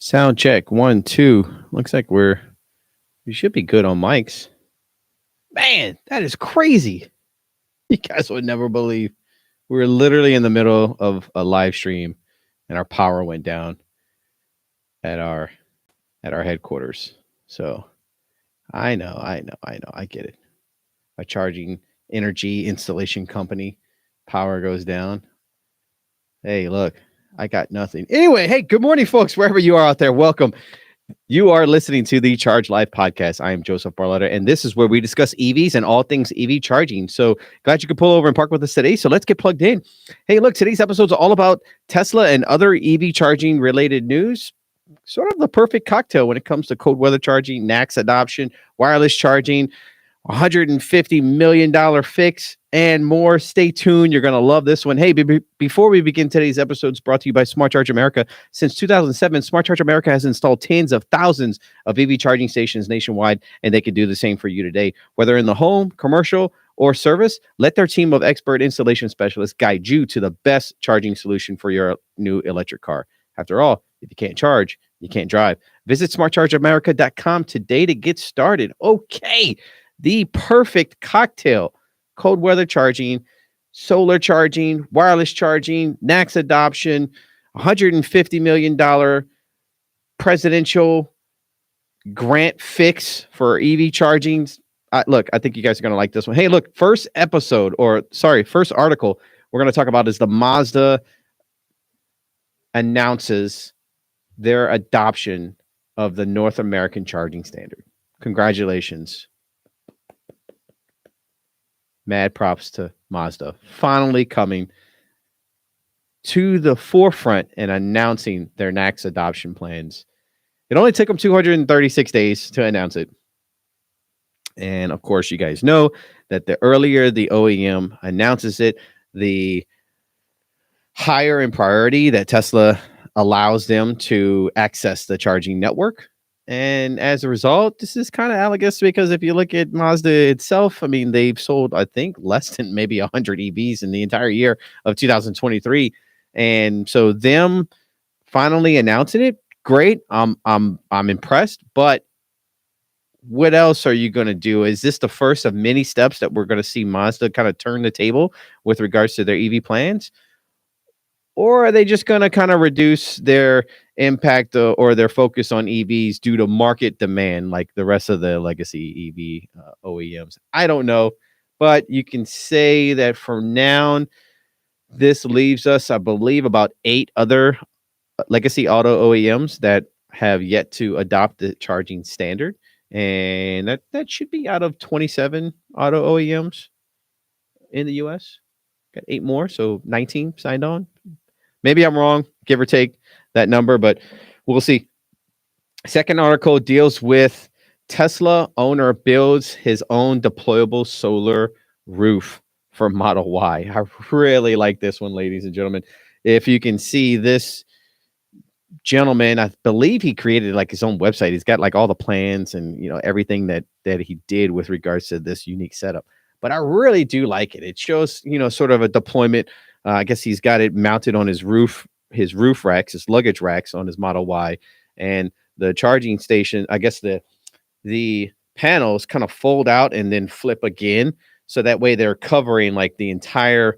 Sound check. 1, 2. Looks like we should be good on mics. Man, that is crazy. You guys would never believe. We were literally in the middle of a live stream and our power went down at our headquarters. So I know. I get it. A charging energy installation company, power goes down. Hey, look, I got nothing. Anyway, hey, good morning, folks, wherever you are out there. Welcome. You are listening to the Charge Life podcast. I am Joseph Barletta, and this is where we discuss EVs and all things EV charging. So glad you could pull over and park with us today. So let's get plugged in. Hey, look, today's episode is all about Tesla and other EV charging related news. Sort of the perfect cocktail when it comes to cold weather charging, NACS adoption, wireless charging, $150 million fix, and more. Stay tuned. You're going to love this one. Hey, before we begin today's episode, it's brought to you by Smart Charge America. Since 2007, Smart Charge America has installed tens of thousands of EV charging stations nationwide, and they can do the same for you today. Whether in the home, commercial, or service, let their team of expert installation specialists guide you to the best charging solution for your new electric car. After all, if you can't charge, you can't drive. Visit smartchargeamerica.com today to get started. Okay. The perfect cocktail: cold weather charging, solar charging, wireless charging, NACS adoption, $150 million presidential grant fix for EV charging. Look, I think you guys are going to like this one. Hey, look, first article we're going to talk about is the Mazda announces their adoption of the North American charging standard. Congratulations. Mad props to Mazda finally coming to the forefront and announcing their NACS adoption plans. It only took them 236 days to announce it. And of course, you guys know that the earlier the OEM announces it, the higher in priority that Tesla allows them to access the charging network. And as a result, this is kind of analogous because if you look at Mazda itself, I mean, they've sold, I think, less than maybe 100 EVs in the entire year of 2023. And so them finally announcing it, great. I'm impressed. But what else are you going to do? Is this the first of many steps that we're going to see Mazda kind of turn the table with regards to their EV plans? Or are they just going to kind of reduce their impact or their focus on EVs due to market demand like the rest of the legacy EV OEMs? I don't know. But you can say that for now, this leaves us, I believe, about 8 other legacy auto OEMs that have yet to adopt the charging standard. And that should be out of 27 auto OEMs in the US. Got 8 more, so 19 signed on. Maybe I'm wrong, give or take that number, but we'll see. Second article deals with Tesla owner builds his own deployable solar roof for Model Y. I really like this one, ladies and gentlemen. If you can see this gentleman, I believe he created like his own website. He's got like all the plans and everything that he did with regards to this unique setup. But I really do like it. It shows sort of a deployment. I guess he's got it mounted on his roof racks, his luggage racks on his Model Y, and the charging station. I guess the panels kind of fold out and then flip again, so that way they're covering like the entire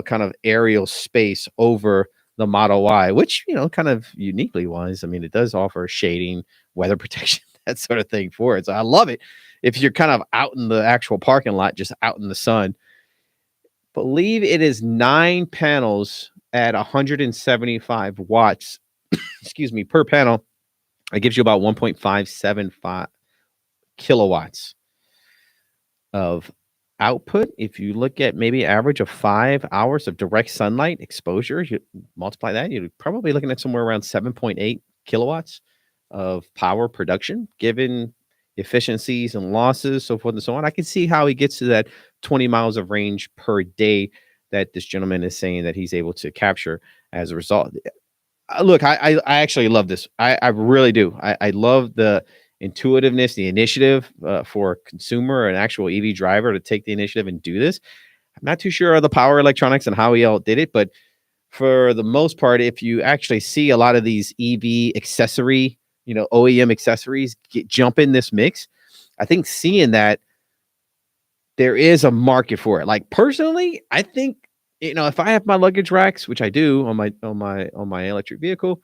kind of aerial space over the Model Y, which kind of uniquely wise. I mean, it does offer shading, weather protection, that sort of thing for it. So I love it. If you're kind of out in the actual parking lot, just out in the sun. Believe it is 9 panels at 175 watts, excuse me, per panel. It gives you about 1.575 kilowatts of output. If you look at maybe average of 5 hours of direct sunlight exposure, you multiply that, you're probably looking at somewhere around 7.8 kilowatts of power production, given efficiencies and losses, so forth and so on. I can see how he gets to that 20 miles of range per day that this gentleman is saying that he's able to capture as a result. Look, I actually love this. I really do. I love the intuitiveness, the initiative for a consumer, an actual EV driver to take the initiative and do this. I'm not too sure of the power electronics and how he all did it, but for the most part, if you actually see a lot of these EV accessory, OEM accessories jump in this mix, I think seeing that there is a market for it. Like personally, I think if I have my luggage racks, which I do on my electric vehicle,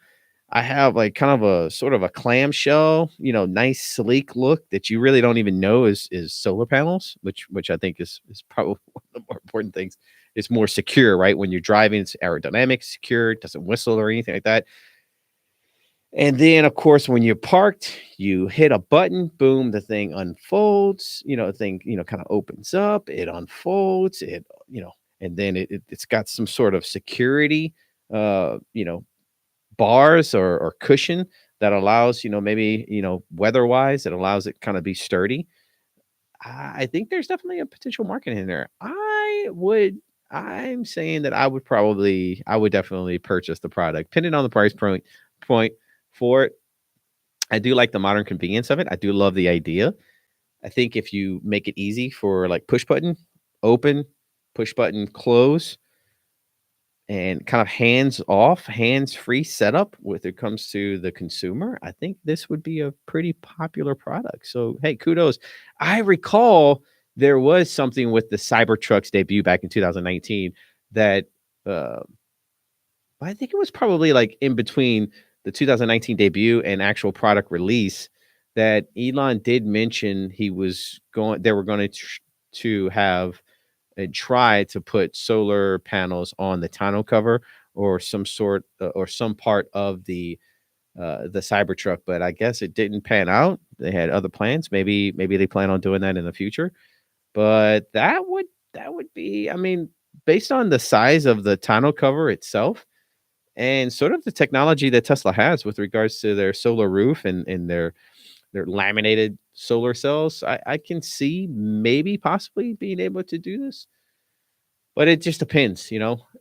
I have like kind of a sort of a clamshell, nice sleek look that you really don't even know is solar panels, which I think is probably one of the more important things. It's more secure, right? When you're driving, it's aerodynamic, secure, it doesn't whistle or anything like that. And then, of course, when you're parked, you hit a button, boom, the thing unfolds, the thing, kind of opens up, it unfolds, and then it's got some sort of security, uh, you know, bars or cushion that allows, maybe, weather-wise, it allows it kind of be sturdy. I think there's definitely a potential market in there. I'm saying that I would definitely purchase the product, depending on the point for it. I do like the modern convenience of it. I do love the idea. I think if you make it easy for like push button, open, push button, close, and kind of hands off, hands free setup when it comes to the consumer, I think this would be a pretty popular product. So, hey, kudos. I recall there was something with the Cybertruck's debut back in 2019 that uh, I think it was probably like in between the 2019 debut and actual product release that Elon did mention they were going to have and try to put solar panels on the tonneau cover or some part of the Cybertruck, but I guess it didn't pan out. They had other plans. Maybe they plan on doing that in the future. But that would be, I mean, based on the size of the tonneau cover itself and sort of the technology that Tesla has with regards to their solar roof and their laminated solar cells, I can see maybe possibly being able to do this. But it just depends,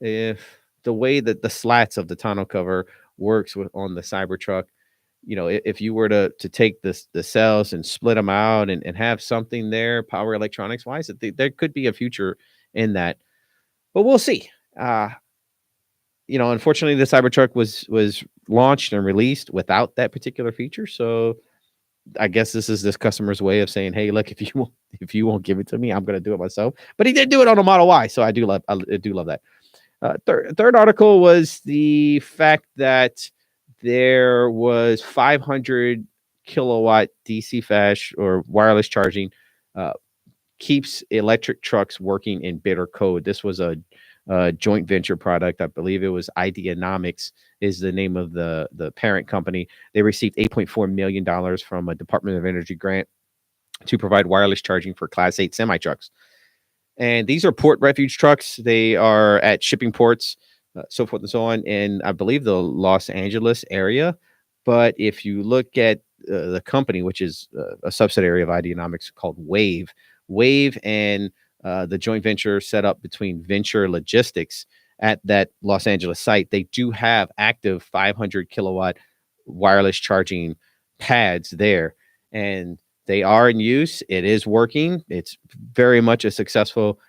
if the way that the slats of the tonneau cover works on the Cybertruck, if you were to take the cells and split them out and have something there, power electronics wise, there could be a future in that. But we'll see. Unfortunately, the Cybertruck was launched and released without that particular feature. So I guess this is this customer's way of saying, "Hey, look, if you won't give it to me, I'm going to do it myself." But he did do it on a Model Y, so I do love that. Third article was the fact that there was 500 kilowatt DC flash or wireless charging uh, keeps electric trucks working in bitter code. This was a joint venture product. I believe it was Ideanomics is the name of the parent company. They received $8.4 million from a Department of Energy grant to provide wireless charging for Class 8 semi trucks. And these are port refuge trucks. They are at shipping ports, so forth and so on, in I believe the Los Angeles area. But if you look at the company, which is a subsidiary of Ideanomics called Wave and the joint venture set up between Venture Logistics at that Los Angeles site, they do have active 500 kilowatt wireless charging pads there. And they are in use. It is working. It's very much a successful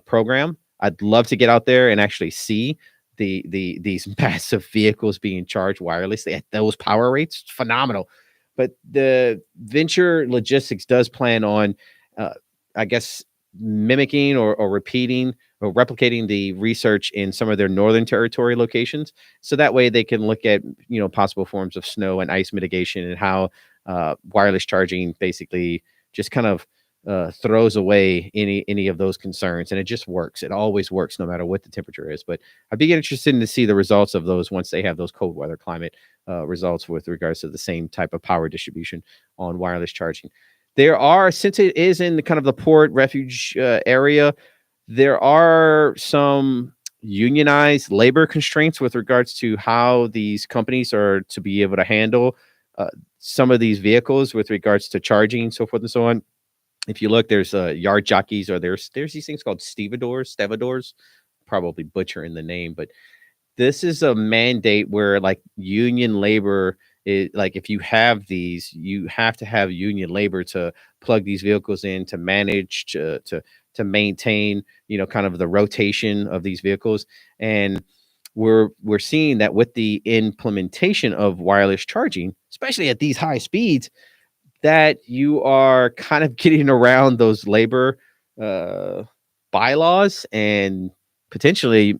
program. I'd love to get out there and actually see these massive vehicles being charged wirelessly at those power rates. It's phenomenal. But the Venture Logistics does plan on, I guess, mimicking or repeating or replicating the research in some of their Northern Territory locations. So that way they can look at, possible forms of snow and ice mitigation and how wireless charging basically just kind of throws away any of those concerns, and it just works. It always works, no matter what the temperature is. But I'd be interested to see the results of those once they have those cold weather climate results with regards to the same type of power distribution on wireless charging. Since it is in the kind of the port refuge area, there are some unionized labor constraints with regards to how these companies are to be able to handle some of these vehicles with regards to charging, so forth and so on. If you look, there's yard jockeys, or there's these things called stevedores, probably butchering the name, but this is a mandate where like union labor is like, if you have these, you have to have union labor to plug these vehicles in, to manage, to maintain, kind of the rotation of these vehicles. And we're seeing that with the implementation of wireless charging, especially at these high speeds, that you are kind of getting around those labor bylaws and potentially,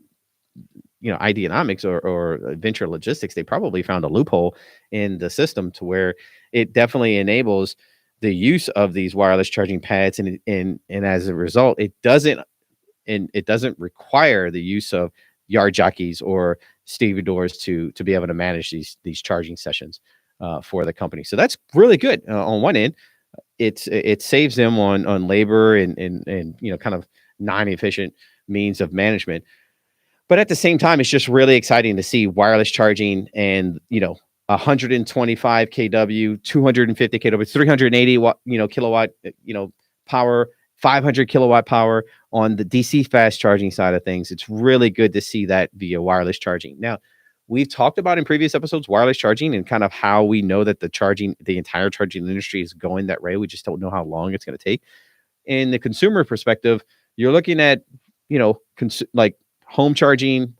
Ideanomics or Venture Logistics. They probably found a loophole in the system to where it definitely enables the use of these wireless charging pads, and as a result, it doesn't require the use of yard jockeys or stevedores to be able to manage these charging sessions for the company. So that's really good. On one end, it saves them on labor and kind of non-efficient means of management. But at the same time, it's just really exciting to see wireless charging and 125 kW, 250 kW, 380 watt, kilowatt, power, 500 kilowatt power on the DC fast charging side of things. It's really good to see that via wireless charging. Now, we've talked about in previous episodes wireless charging and kind of how we know that the entire charging industry is going that way. We just don't know how long it's going to take. In the consumer perspective, you're looking at, like home charging,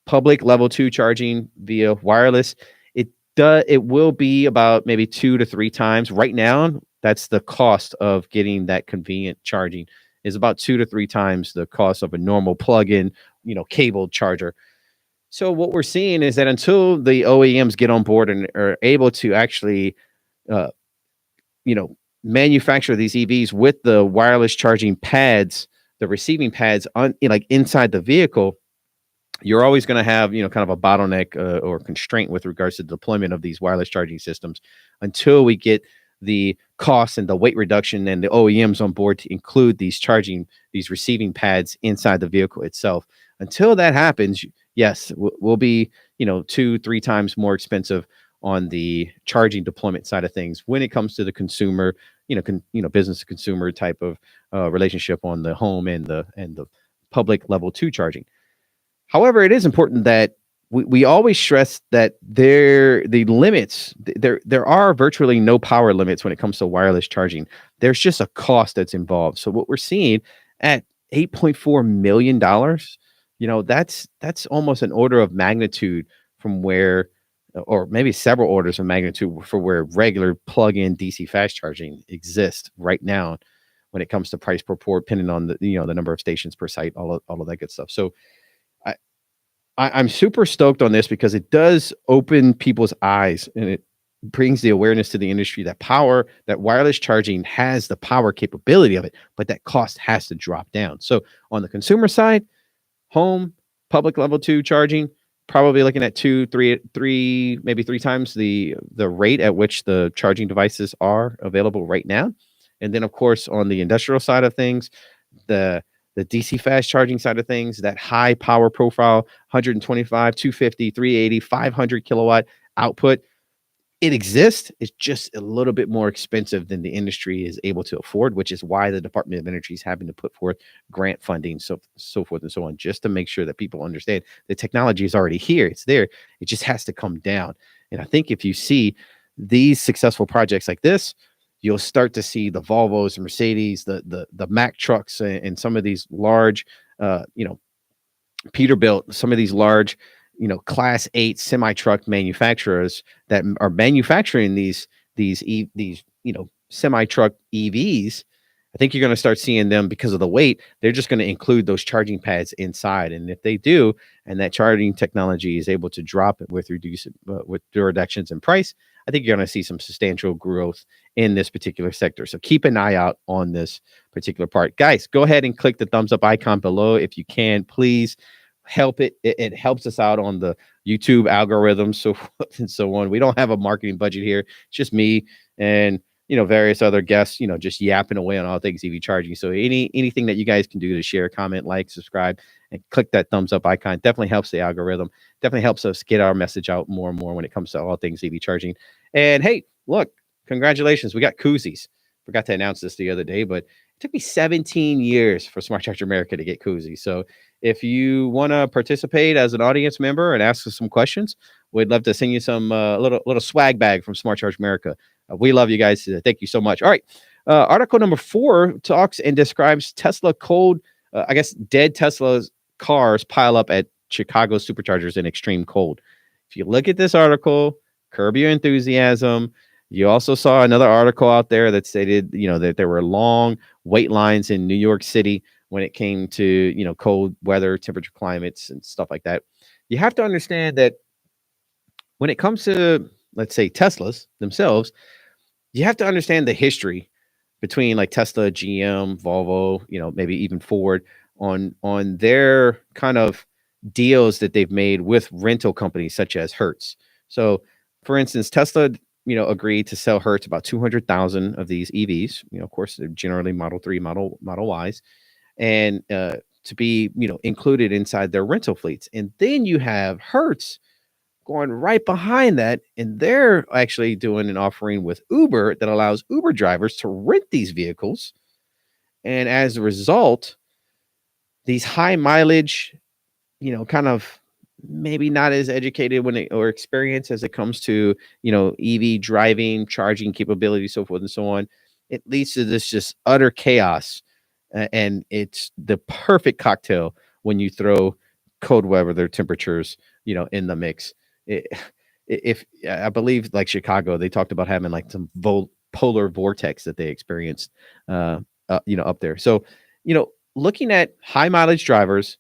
public level 2 charging via wireless. It will be about maybe 2 to 3 times. Right now, that's the cost of getting that convenient charging, is about 2 to 3 times the cost of a normal plug-in, cabled charger. So what we're seeing is that until the OEMs get on board and are able to actually, manufacture these EVs with the wireless charging pads, the receiving pads inside the vehicle, you're always going to have, kind of a bottleneck or constraint with regards to the deployment of these wireless charging systems until we get the cost and the weight reduction and the OEMs on board to include these receiving pads inside the vehicle itself. Until that happens, yes, we'll be, 2-3 times more expensive on the charging deployment side of things when it comes to the consumer, business to consumer type of relationship on the home and the public level 2 charging. However, it is important that we always stress that there are virtually no power limits when it comes to wireless charging. There's just a cost that's involved. So what we're seeing at $8.4 million, that's almost an order of magnitude from where, or maybe several orders of magnitude for where regular plug-in DC fast charging exists right now when it comes to price per port, depending on the number of stations per site, all of that good stuff. So I'm super stoked on this because it does open people's eyes and it brings the awareness to the industry that wireless charging has the power capability of it, but that cost has to drop down. So on the consumer side, home, public level 2 charging, probably looking at 3 times the rate at which the charging devices are available right now. And then of course, on the industrial side of things, the DC fast charging side of things, that high power profile, 125, 250, 380, 500 kilowatt output, it exists. It's just a little bit more expensive than the industry is able to afford, which is why the Department of Energy is having to put forth grant funding, so forth and so on, just to make sure that people understand the technology is already here. It's there. It just has to come down. And I think if you see these successful projects like this, you'll start to see the Volvos and Mercedes, the Mack trucks, and some of these large, Peterbilt, some of these large, Class 8 semi truck manufacturers that are manufacturing these semi truck EVs. I think you're going to start seeing them because of the weight. They're just going to include those charging pads inside, and if they do, and that charging technology is able to drop it with reductions in price, I think you're going to see some substantial growth in this particular sector. So keep an eye out on this particular part. Guys, go ahead and click the thumbs up icon below if you can. Please help it. It helps us out on the YouTube algorithm, so forth and so on. We don't have a marketing budget here. It's just me and various other guests, just yapping away on all things EV charging. So anything that you guys can do to share, comment, like, subscribe, and click that thumbs up icon definitely helps the algorithm. Definitely helps us get our message out more and more when it comes to all things EV charging. And hey, look, congratulations. We got koozies. Forgot to announce this the other day, but it took me 17 years for Smart Charger America to get koozies. So if you want to participate as an audience member and ask us some questions, we'd love to send you some little swag bag from Smart Charge America. We love you guys. Thank you so much. All right. Article number 4 talks and describes Tesla dead Tesla cars pile up at Chicago superchargers in extreme cold. If you look at this article, Curb Your Enthusiasm, you also saw another article out there that stated, that there were long wait lines in New York City when it came to, cold weather, temperature climates, and stuff like that. You have to understand that when it comes to, let's say, Teslas themselves, you have to understand the history between like Tesla, GM, Volvo, maybe even Ford on their kind of deals that they've made with rental companies such as Hertz. So, for instance, Tesla, agreed to sell Hertz about 200,000 of these EVs. Of course, they're generally Model 3, Model Ys, and to be, included inside their rental fleets. And then you have Hertz going right behind that, and they're actually doing an offering with Uber that allows Uber drivers to rent these vehicles. And as a result, these high mileage, kind of maybe not as educated or experienced as it comes to, EV driving, charging capability, so forth and so on, it leads to this just utter chaos. And it's the perfect cocktail when you throw cold weather temperatures, in the mix. If I believe, like Chicago, they talked about having like some polar vortex that they experienced, up there. So, looking at high mileage drivers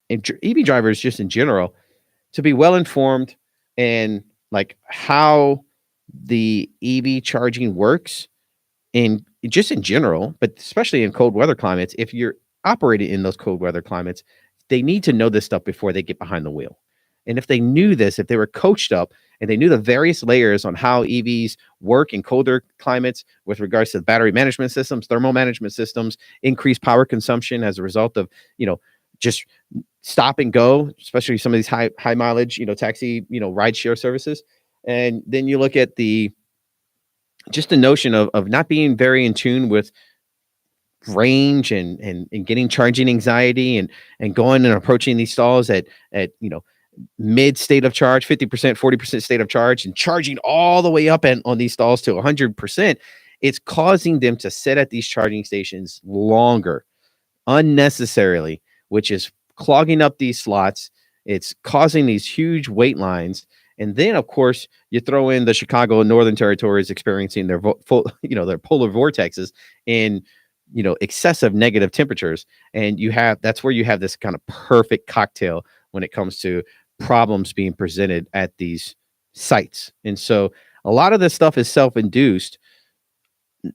and EV drivers just in general, to be well informed and like how the EV charging works in just in general, but especially in cold weather climates. If you're operating in those cold weather climates, they need to know this stuff before they get behind the wheel. And if they knew this, if they were coached up and they knew the various layers on how EVs work in colder climates with regards to battery management systems, thermal management systems, increased power consumption as a result of, just stop and go, especially some of these high mileage, taxi, ride share services. And then you look at the notion of not being very in tune with range and getting charging anxiety and going and approaching these stalls at mid state of charge, 50%, 40% state of charge, and charging all the way up on these stalls to 100%. It's causing them to sit at these charging stations longer unnecessarily, which is clogging up these slots. It's causing these huge wait lines. And then, of course, you throw in the Chicago and Northern Territories experiencing their their polar vortexes in, excessive negative temperatures. And that's where you have this kind of perfect cocktail when it comes to problems being presented at these sites. And so a lot of this stuff is self-induced,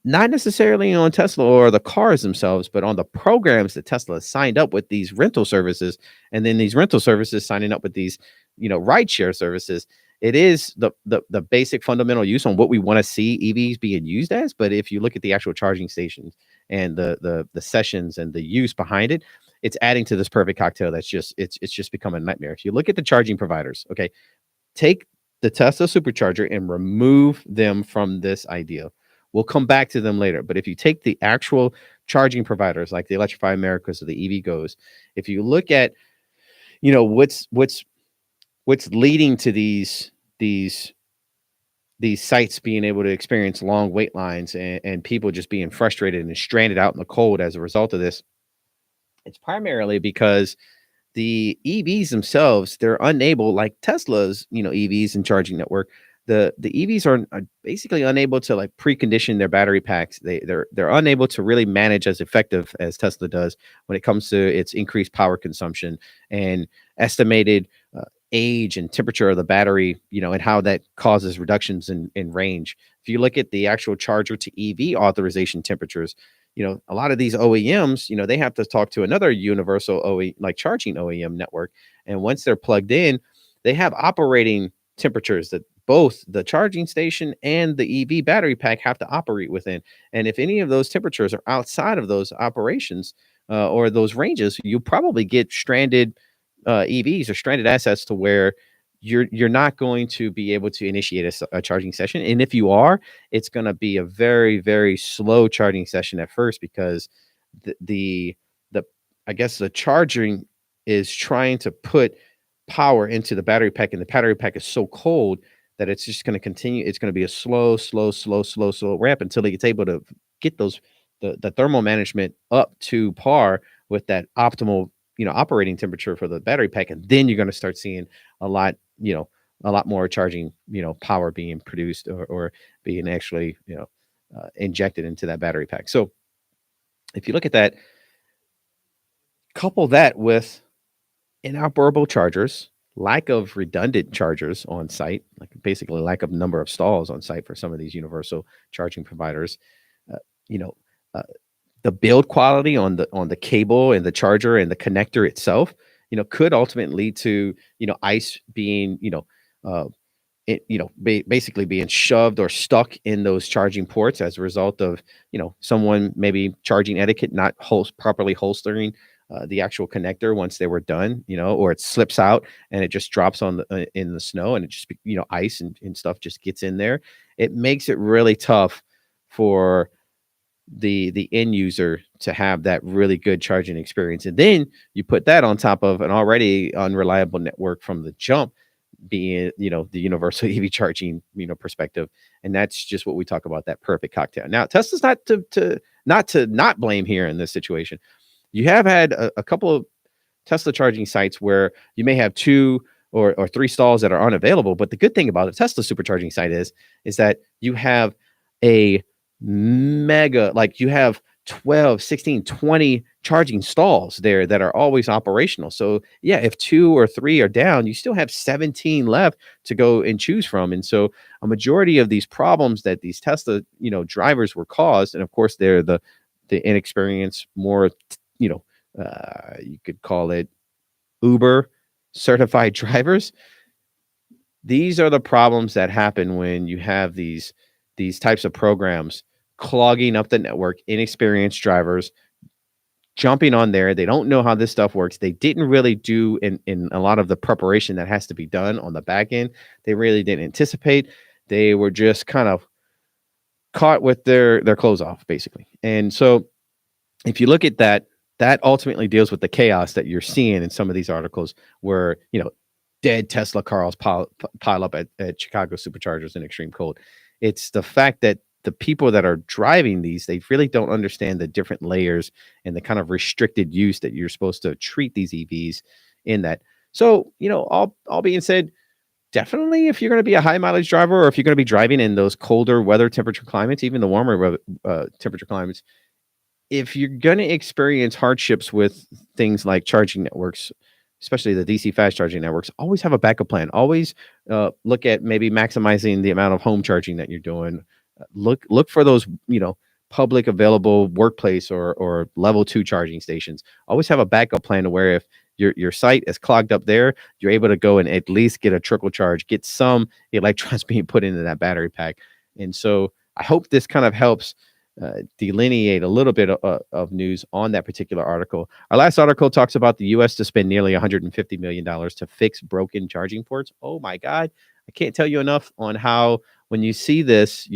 not necessarily on Tesla or the cars themselves, but on the programs that Tesla has signed up with these rental services, and then these rental services signing up with these, rideshare services. It is the basic fundamental use on what we want to see EVs being used as. But if you look at the actual charging stations and the sessions and the use behind it, it's adding to this perfect cocktail that's just it's just become a nightmare. If you look at the charging providers, okay, take the Tesla supercharger and remove them from this idea. We'll come back to them later. But if you take the actual charging providers like the Electrify Americas or the EVgo's, if you look at, what's leading to these sites being able to experience long wait lines and people just being frustrated and stranded out in the cold as a result of this, it's primarily because the EVs themselves, they're unable, like Tesla's, EVs and charging network, the EVs are basically unable to like precondition their battery packs. They're unable to really manage as effective as Tesla does when it comes to its increased power consumption and estimated age and temperature of the battery, and how that causes reductions in range. If you look at the actual charger to EV authorization temperatures, a lot of these OEMs, they have to talk to another universal charging OEM network. And once they're plugged in, they have operating temperatures that both the charging station and the EV battery pack have to operate within. And if any of those temperatures are outside of those operations or those ranges, you probably get stranded EVs or stranded assets to where you're not going to be able to initiate a charging session. And if you are, it's going to be a very, very slow charging session at first, because the I guess the charging is trying to put power into the battery pack, and the battery pack is so cold that it's just going to continue. It's going to be a slow ramp until it's able to get the thermal management up to par with that optimal operating temperature for the battery pack, and then you're going to start seeing a lot, a lot more charging, power being produced or being actually, injected into that battery pack. So if you look at that, couple that with inoperable chargers, lack of redundant chargers on site, like basically lack of number of stalls on site for some of these universal charging providers, uh, you know, uh, the build quality on the cable and the charger and the connector itself, could ultimately lead to, ice being, uh, basically being shoved or stuck in those charging ports as a result of, someone maybe charging etiquette, not properly holstering the actual connector once they were done, or it slips out and it just drops on the in the snow, and it just, ice and stuff just gets in there. It makes it really tough for the end user to have that really good charging experience. And then you put that on top of an already unreliable network from the jump, being, the universal EV charging, perspective. And that's just what we talk about, that perfect cocktail. Now, Tesla's not blame here in this situation. You have had a couple of Tesla charging sites where you may have two or three stalls that are unavailable. But the good thing about a Tesla supercharging site is that you have a mega, like you have 12, 16, 20 charging stalls there that are always operational. So yeah, if two or three are down, you still have 17 left to go and choose from. And so a majority of these problems that these Tesla, drivers were caused, and of course they're the inexperienced, more, you could call it Uber certified drivers. These are the problems that happen when you have these types of programs clogging up the network, inexperienced drivers jumping on there. They don't know how this stuff works. They didn't really do in a lot of the preparation that has to be done on the back end. They really didn't anticipate. They were just kind of caught with their clothes off, basically. And so if you look at that ultimately deals with the chaos that you're seeing in some of these articles where, dead Tesla cars pile up at Chicago superchargers in extreme cold. It's the fact that the people that are driving these, they really don't understand the different layers and the kind of restricted use that you're supposed to treat these EVs in that. So, all being said, definitely if you're going to be a high mileage driver, or if you're going to be driving in those colder weather temperature climates, even the warmer temperature climates, if you're going to experience hardships with things like charging networks, especially the DC fast charging networks, always have a backup plan. Always look at maybe maximizing the amount of home charging that you're doing. Look for those, public available workplace or level 2 charging stations. Always have a backup plan to where if your site is clogged up there, you're able to go and at least get a trickle charge, get some electrons being put into that battery pack. And so I hope this kind of helps delineate a little bit of news on that particular article. Our last article talks about the U.S. to spend nearly $150 million to fix broken charging ports. Oh my God. I can't tell you enough on how when you see this,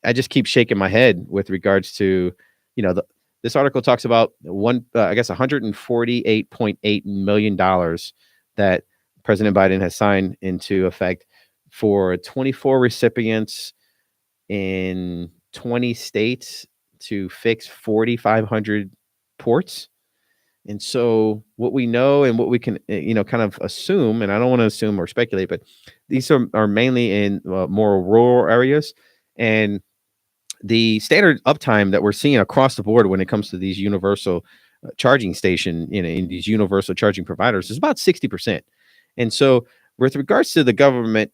I just keep shaking my head with regards to, this article talks about $148.8 million that President Biden has signed into effect for 24 recipients in 20 states to fix 4,500 ports. And so what we know and what we can, kind of assume, and I don't want to assume or speculate, but these are mainly in more rural areas. And the standard uptime that we're seeing across the board when it comes to these universal charging station, in these universal charging providers is about 60%. And so with regards to the government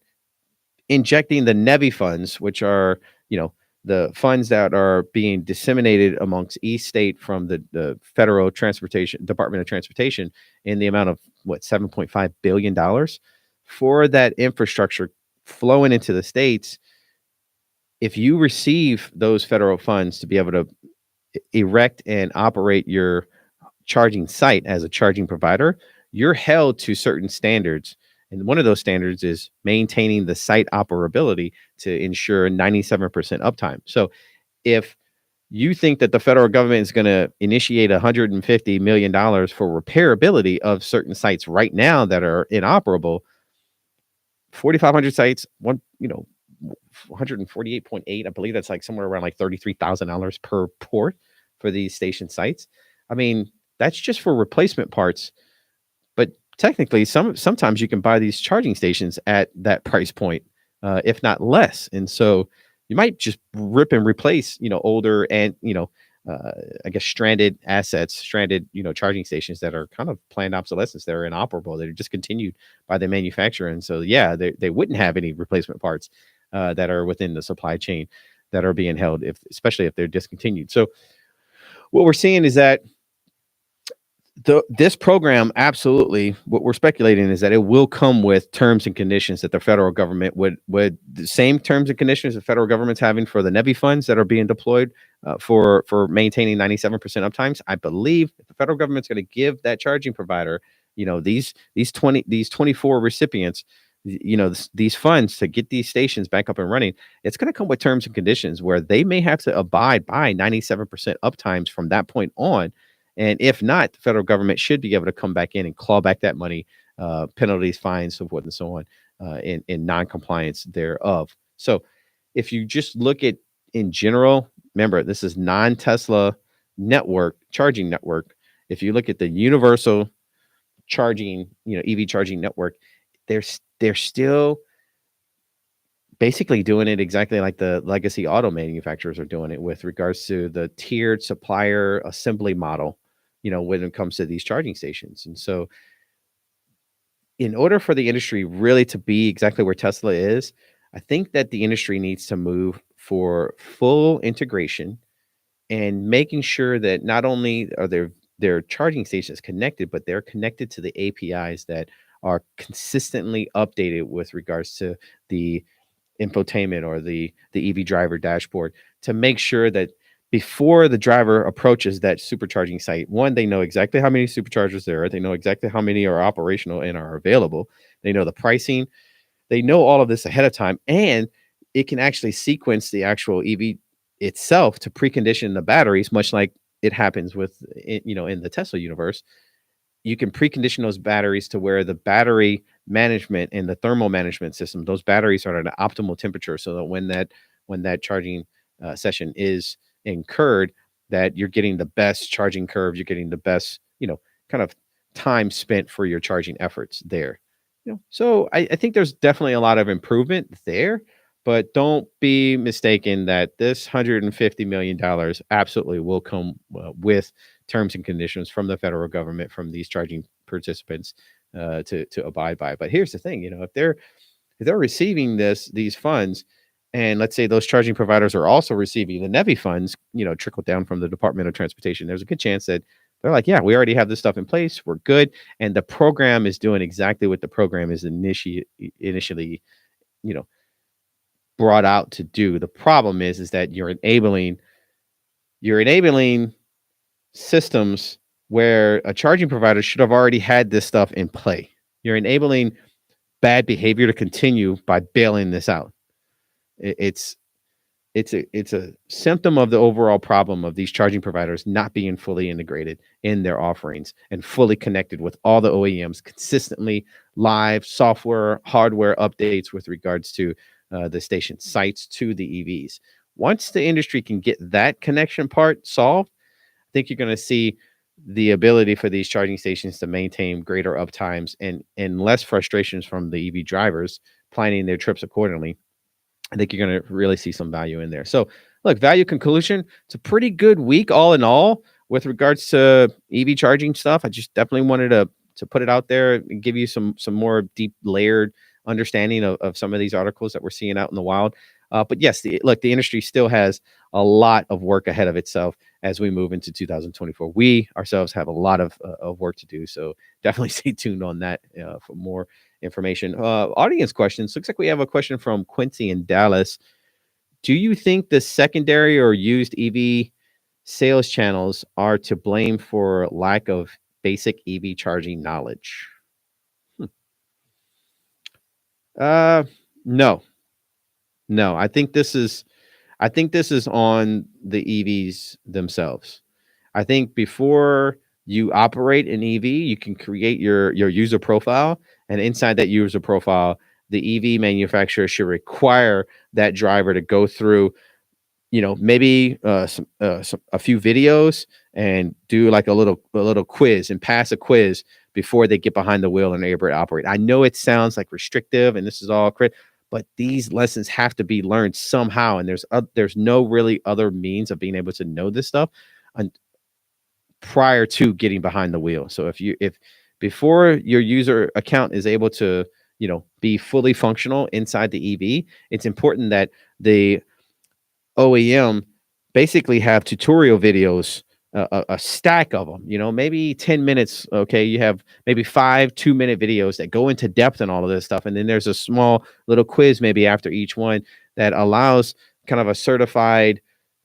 injecting the NEVI funds, which are, the funds that are being disseminated amongst each state from the federal Department of Transportation in the amount of $7.5 billion for that infrastructure flowing into the states. If you receive those federal funds to be able to erect and operate your charging site as a charging provider, you're held to certain standards. And one of those standards is maintaining the site operability to ensure 97% uptime. So if you think that the federal government is going to initiate $150 million for repairability of certain sites right now that are inoperable, 4,500 sites, 148.8, I believe that's like somewhere around like $33,000 per port for these station sites. I mean, that's just for replacement parts. But technically, sometimes you can buy these charging stations at that price point, if not less. And so you might just rip and replace, older and I guess stranded assets, stranded charging stations that are kind of planned obsolescence. They're inoperable. They're discontinued by the manufacturer, and so yeah, they wouldn't have any replacement parts that are within the supply chain that are being held, especially if they're discontinued. So what we're seeing is that this program, absolutely, what we're speculating is that it will come with terms and conditions that the federal government would the same terms and conditions the federal government's having for the NEVI funds that are being deployed for maintaining 97% uptimes. I believe if the federal government's going to give that charging provider, these 24 recipients, these funds to get these stations back up and running, it's going to come with terms and conditions where they may have to abide by 97% uptimes from that point on. And if not, the federal government should be able to come back in and claw back that money, penalties, fines, so forth and so on, in non-compliance thereof. So if you just look at in general, remember, this is non-Tesla network, charging network. If you look at the universal charging, EV charging network, they're still basically doing it exactly like the legacy auto manufacturers are doing it with regards to the tiered supplier assembly model, when it comes to these charging stations. And so in order for the industry really to be exactly where Tesla is, I think that the industry needs to move for full integration and making sure that not only are their charging stations connected, but they're connected to the APIs that are consistently updated with regards to the infotainment or the EV driver dashboard, to make sure that before the driver approaches that supercharging site, one, they know exactly how many superchargers there are. They know exactly how many are operational and are available. They know the pricing. They know all of this ahead of time, and it can actually sequence the actual EV itself to precondition the batteries, much like it happens with, in the Tesla universe. You can precondition those batteries to where the battery management and the thermal management system, those batteries are at an optimal temperature, so that when that charging session is incurred, that you're getting the best charging curve, you're getting the best, kind of time spent for your charging efforts there. So I think there's definitely a lot of improvement there, but don't be mistaken that this $150 million absolutely will come with terms and conditions from the federal government, from these charging participants to abide by. But here's the thing, if they're receiving these funds, and let's say those charging providers are also receiving the NEVI funds, trickle down from the Department of Transportation, there's a good chance that they're like, yeah, we already have this stuff in place. We're good. And the program is doing exactly what the program is initially, brought out to do. The problem is that you're enabling systems where a charging provider should have already had this stuff in play. You're enabling bad behavior to continue by bailing this out. It's a symptom of the overall problem of these charging providers not being fully integrated in their offerings and fully connected with all the OEMs, consistently live software, hardware updates with regards to the station sites to the EVs. Once the industry can get that connection part solved, I think you're going to see the ability for these charging stations to maintain greater uptimes and less frustrations from the EV drivers planning their trips accordingly. I think you're going to really see some value in there. So look, value conclusion, it's a pretty good week all in all with regards to EV charging stuff. I just definitely wanted to put it out there and give you some more deep layered understanding of some of these articles that we're seeing out in the wild. But yes, the industry still has a lot of work ahead of itself as we move into 2024. We ourselves have a lot of work to do. So definitely stay tuned on that for more information. Audience questions. Looks like we have a question from Quincy in Dallas. Do you think the secondary or used EV sales channels are to blame for lack of basic EV charging knowledge? No. I think this is on the EVs themselves. I think before you operate an EV, you can create your user profile, and inside that user profile, the EV manufacturer should require that driver to go through maybe a few videos and do like a little quiz and pass a quiz before they get behind the wheel and are able to operate. I know it sounds like restrictive and this is all but these lessons have to be learned somehow. And there's no really other means of being able to know this stuff prior to getting behind the wheel. So if before your user account is able to, be fully functional inside the EV, it's important that the OEM basically have tutorial videos, a stack of them, maybe 10 minutes. Okay. You have maybe 5 2-minute videos that go into depth and all of this stuff. And then there's a small little quiz maybe after each one that allows kind of a certified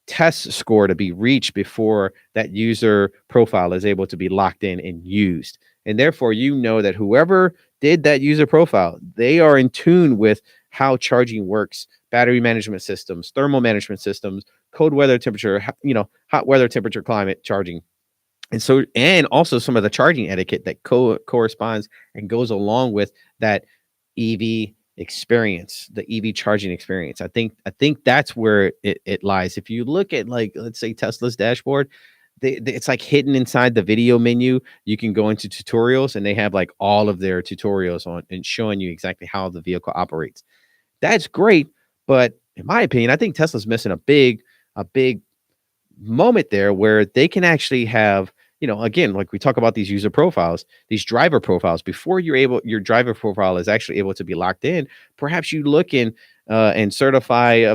test score to be reached before that user profile is able to be locked in and used. And therefore, that whoever did that user profile, they are in tune with how charging works, battery management systems, thermal management systems, cold weather temperature, hot weather temperature, climate charging. And also some of the charging etiquette that corresponds and goes along with that EV experience, the EV charging experience. I think that's where it lies. If you look at, like, let's say Tesla's dashboard, it's like hidden inside the video menu. You can go into tutorials and they have like all of their tutorials on and showing you exactly how the vehicle operates. That's great, but in my opinion, I think Tesla's missing a big moment there where they can actually have, again, like we talk about these user profiles, these driver profiles, before your driver profile is actually able to be locked in. Perhaps you look in and certify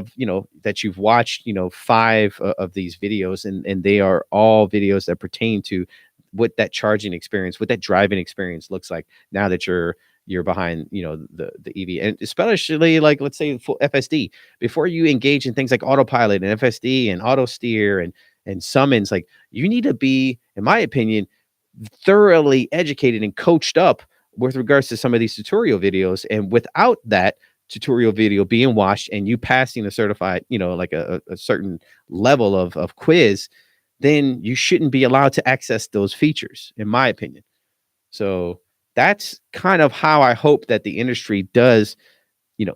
that you've watched, 5 of these videos, and they are all videos that pertain to what that charging experience, what that driving experience looks like now that you're behind, the EV, and especially like, let's say, full FSD. Before you engage in things like autopilot and FSD and auto steer and summons, like, you need to be, in my opinion, thoroughly educated and coached up with regards to some of these tutorial videos. And without that tutorial video being watched and you passing a certified, like a certain level of quiz, then you shouldn't be allowed to access those features, in my opinion. So that's kind of how I hope that the industry does,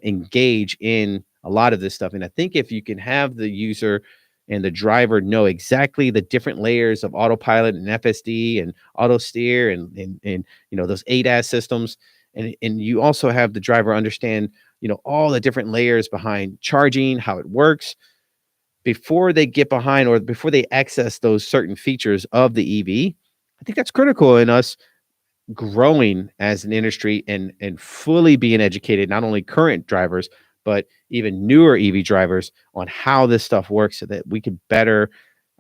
engage in a lot of this stuff. And I think if you can have the user and the driver know exactly the different layers of autopilot and FSD and auto steer and those ADAS systems, and you also have the driver understand, all the different layers behind charging, how it works, before they get behind or before they access those certain features of the EV. I think that's critical in us growing as an industry and fully being educated, not only current drivers, but even newer EV drivers, on how this stuff works, so that we could better,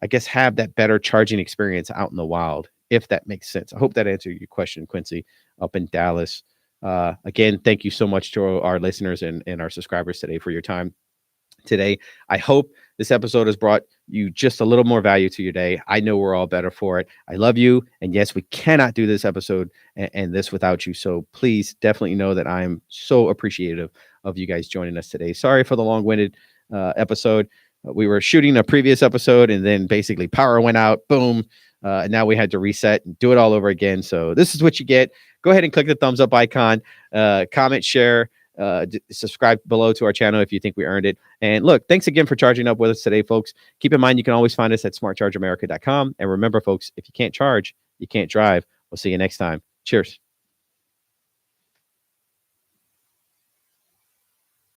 I guess, have that better charging experience out in the wild, if that makes sense. I hope that answered your question, Quincy, up in Dallas. Again, thank you so much to our listeners and our subscribers today for your time today. I hope this episode has brought you just a little more value to your day. I know we're all better for it. I love you. And yes, we cannot do this episode and this without you. So please definitely know that I am so appreciative of you guys joining us today. Sorry for the long-winded episode. We were shooting a previous episode and then basically power went out. Boom. And now we had to reset and do it all over again. So this is what you get. Go ahead and click the thumbs up icon, comment, share, subscribe below to our channel if you think we earned it. And look, thanks again for charging up with us today, folks. Keep in mind, you can always find us at smartchargeamerica.com. And remember, folks, if you can't charge, you can't drive. We'll see you next time. Cheers.